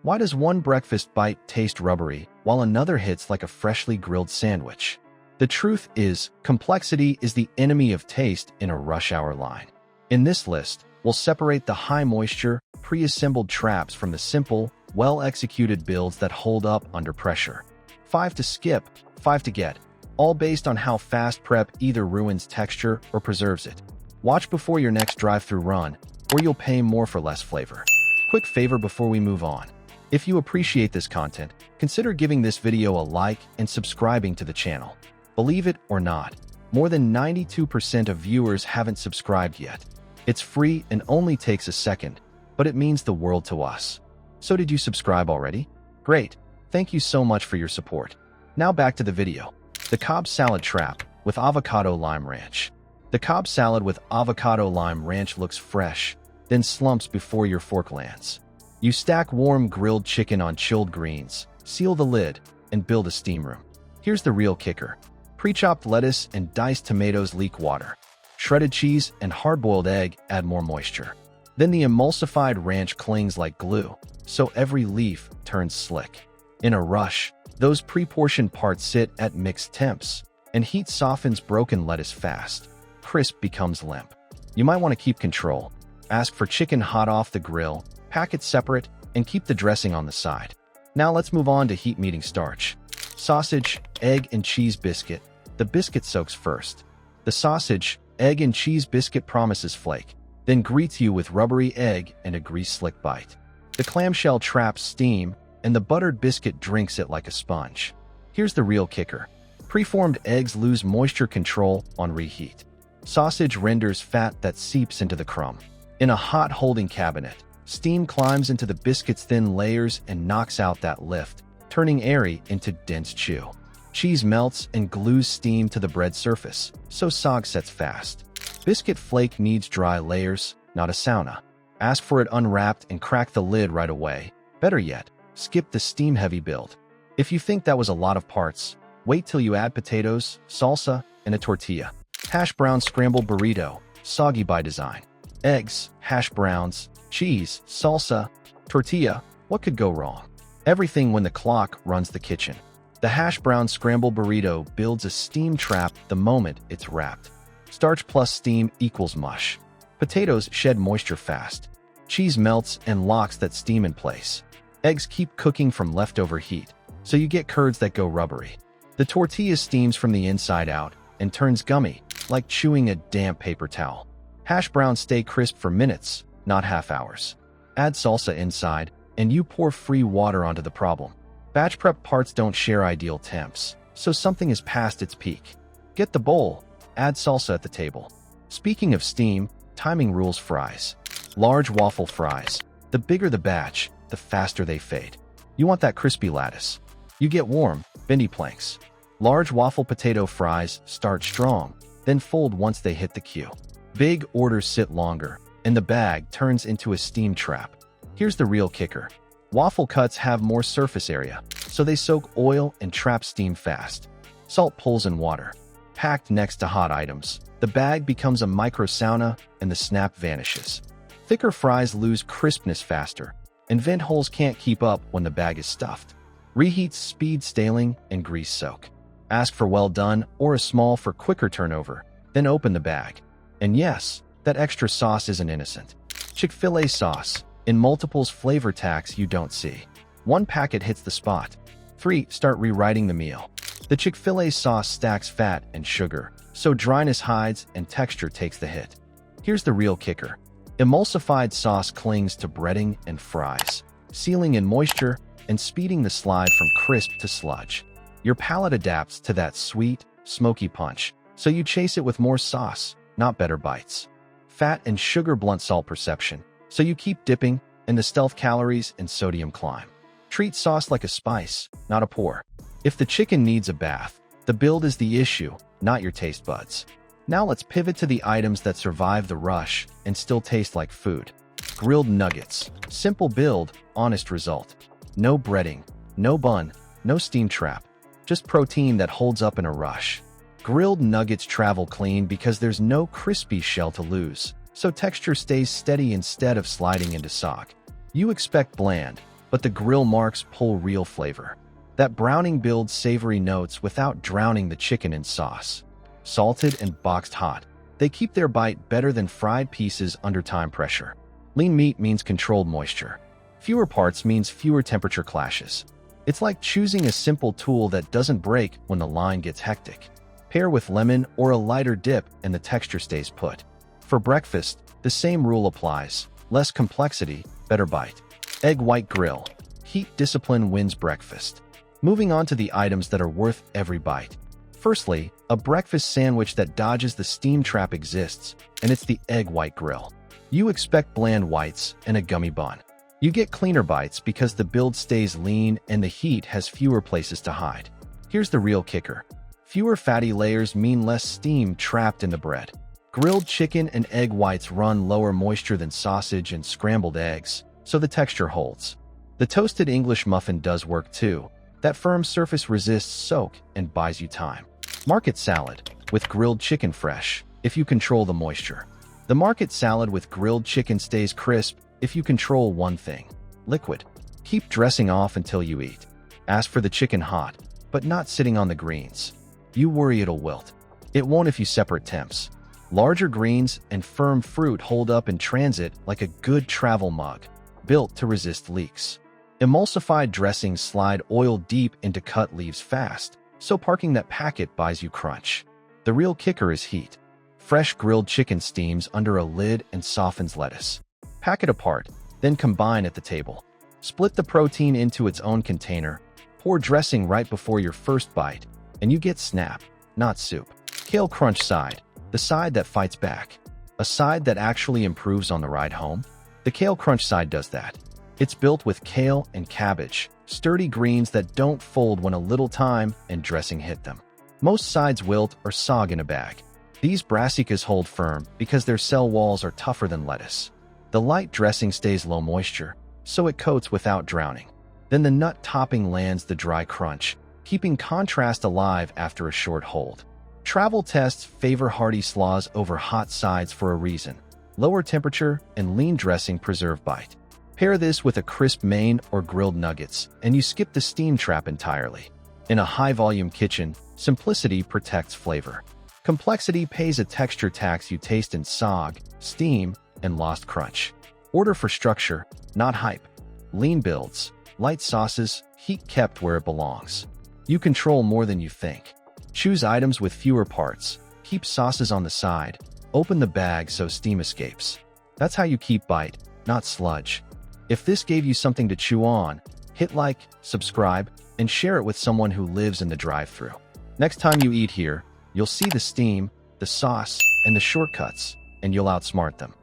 Why does one breakfast bite taste rubbery while another hits like a freshly grilled sandwich? The truth is, complexity is the enemy of taste in a rush hour line. In this list, we'll separate the high-moisture, pre-assembled traps from the simple, well-executed builds that hold up under pressure. 5 to skip, 5 to get, all based on how fast prep either ruins texture or preserves it. Watch before your next drive-thru run, or you'll pay more for less flavor. Quick favor before we move on. If you appreciate this content, consider giving this video a like and subscribing to the channel. Believe it or not, more than 92% of viewers haven't subscribed yet. It's free and only takes a second, but it means the world to us. So did you subscribe already? Great, thank you so much for your support. Now back to the video. The Cobb Salad Trap with Avocado Lime Ranch. The Cobb salad with avocado lime ranch looks fresh, then slumps before your fork lands. You stack warm grilled chicken on chilled greens, seal the lid, and build a steam room. Here's the real kicker. Pre-chopped lettuce and diced tomatoes leak water. Shredded cheese and hard-boiled egg add more moisture. Then the emulsified ranch clings like glue, so every leaf turns slick. In a rush, those pre-portioned parts sit at mixed temps, and heat softens broken lettuce fast. Crisp becomes limp. You might want to keep control. Ask for chicken hot off the grill, pack it separate, and keep the dressing on the side. Now let's move on to heat meeting starch. Sausage, egg, and cheese biscuit. The biscuit soaks first. The sausage, egg, and cheese biscuit promises flake, then greets you with rubbery egg and a grease-slick bite. The clamshell traps steam, and the buttered biscuit drinks it like a sponge. Here's the real kicker. Preformed eggs lose moisture control on reheat. Sausage renders fat that seeps into the crumb. In a hot holding cabinet, steam climbs into the biscuit's thin layers and knocks out that lift, turning airy into dense chew. Cheese melts and glues steam to the bread surface, so sog sets fast. Biscuit flake needs dry layers, not a sauna. Ask for it unwrapped and crack the lid right away. Better yet, skip the steam-heavy build. If you think that was a lot of parts, wait till you add potatoes, salsa, and a tortilla. Hash brown scrambled burrito, soggy by design. Eggs, hash browns, cheese, salsa, tortilla. What could go wrong? Everything when the clock runs the kitchen. The hash brown scrambled burrito builds a steam trap the moment it's wrapped. Starch plus steam equals mush. Potatoes shed moisture fast. Cheese melts and locks that steam in place. Eggs keep cooking from leftover heat, so you get curds that go rubbery. The tortilla steams from the inside out and turns gummy, like chewing a damp paper towel. Hash browns stay crisp for minutes, not half hours. Add salsa inside, and you pour free water onto the problem. Batch prep parts don't share ideal temps, so something is past its peak. Get the bowl, add salsa at the table. Speaking of steam, timing rules fries. Large waffle fries. The bigger the batch, the faster they fade. You want that crispy lattice. You get warm, bendy planks. Large waffle potato fries start strong, then fold once they hit the queue. Big orders sit longer, and the bag turns into a steam trap. Here's the real kicker. Waffle cuts have more surface area, so they soak oil and trap steam fast. Salt pulls in water. Packed next to hot items, the bag becomes a micro sauna and the snap vanishes. Thicker fries lose crispness faster, and vent holes can't keep up when the bag is stuffed. Reheats speed staling and grease soak. Ask for well done or a small for quicker turnover, then open the bag. And yes, that extra sauce isn't innocent. Chick-fil-A sauce, in multiples flavor tags you don't see. 1 packet hits the spot. 3. Start rewriting the meal. The Chick-fil-A sauce stacks fat and sugar, so dryness hides and texture takes the hit. Here's the real kicker. Emulsified sauce clings to breading and fries, sealing in moisture and speeding the slide from crisp to sludge. Your palate adapts to that sweet, smoky punch, so you chase it with more sauce, not better bites. Fat and sugar blunt salt perception, so you keep dipping, and the stealth calories and sodium climb. Treat sauce like a spice, not a pour. If the chicken needs a bath, the build is the issue, not your taste buds. Now let's pivot to the items that survive the rush and still taste like food. Grilled nuggets. Simple build, honest result. No breading, no bun, no steam trap. Just protein that holds up in a rush. Grilled nuggets travel clean because there's no crispy shell to lose, so texture stays steady instead of sliding into sock. You expect bland, but the grill marks pull real flavor. That browning builds savory notes without drowning the chicken in sauce. Salted and boxed hot, they keep their bite better than fried pieces under time pressure. Lean meat means controlled moisture. Fewer parts means fewer temperature clashes. It's like choosing a simple tool that doesn't break when the line gets hectic. Pair with lemon or a lighter dip and the texture stays put. For breakfast, the same rule applies. Less complexity, better bite. Egg white grill. Heat discipline wins breakfast. Moving on to the items that are worth every bite. Firstly, a breakfast sandwich that dodges the steam trap exists, and it's the egg white grill. You expect bland whites and a gummy bun. You get cleaner bites because the build stays lean and the heat has fewer places to hide. Here's the real kicker. Fewer fatty layers mean less steam trapped in the bread. Grilled chicken and egg whites run lower moisture than sausage and scrambled eggs, so the texture holds. The toasted English muffin does work too. That firm surface resists soak and buys you time. Market salad with grilled chicken fresh, if you control the moisture. The market salad with grilled chicken stays crisp if you control one thing: liquid. Keep dressing off until you eat. Ask for the chicken hot, but not sitting on the greens. You worry it'll wilt. It won't if you separate temps. Larger greens and firm fruit hold up in transit like a good travel mug, built to resist leaks. Emulsified dressings slide oil deep into cut leaves fast, so parking that packet buys you crunch. The real kicker is heat. Fresh grilled chicken steams under a lid and softens lettuce. Pack it apart, then combine at the table. Split the protein into its own container, pour dressing right before your first bite, and you get snap, not soup. Kale crunch side, the side that fights back. A side that actually improves on the ride home? The kale crunch side does that. It's built with kale and cabbage, sturdy greens that don't fold when a little thyme and dressing hit them. Most sides wilt or sog in a bag. These brassicas hold firm because their cell walls are tougher than lettuce. The light dressing stays low moisture, so it coats without drowning. Then the nut topping lands the dry crunch, keeping contrast alive after a short hold. Travel tests favor hearty slaws over hot sides for a reason. Lower temperature and lean dressing preserve bite. Pair this with a crisp main or grilled nuggets, and you skip the steam trap entirely. In a high-volume kitchen, simplicity protects flavor. Complexity pays a texture tax you taste in sog, steam, and lost crunch. Order for structure, not hype. Lean builds, light sauces, heat kept where it belongs. You control more than you think. Choose items with fewer parts. Keep sauces on the side. Open the bag so steam escapes. That's how you keep bite, not sludge. If this gave you something to chew on, hit like, subscribe, and share it with someone who lives in the drive-thru. Next time you eat here, you'll see the steam, the sauce, and the shortcuts, and you'll outsmart them.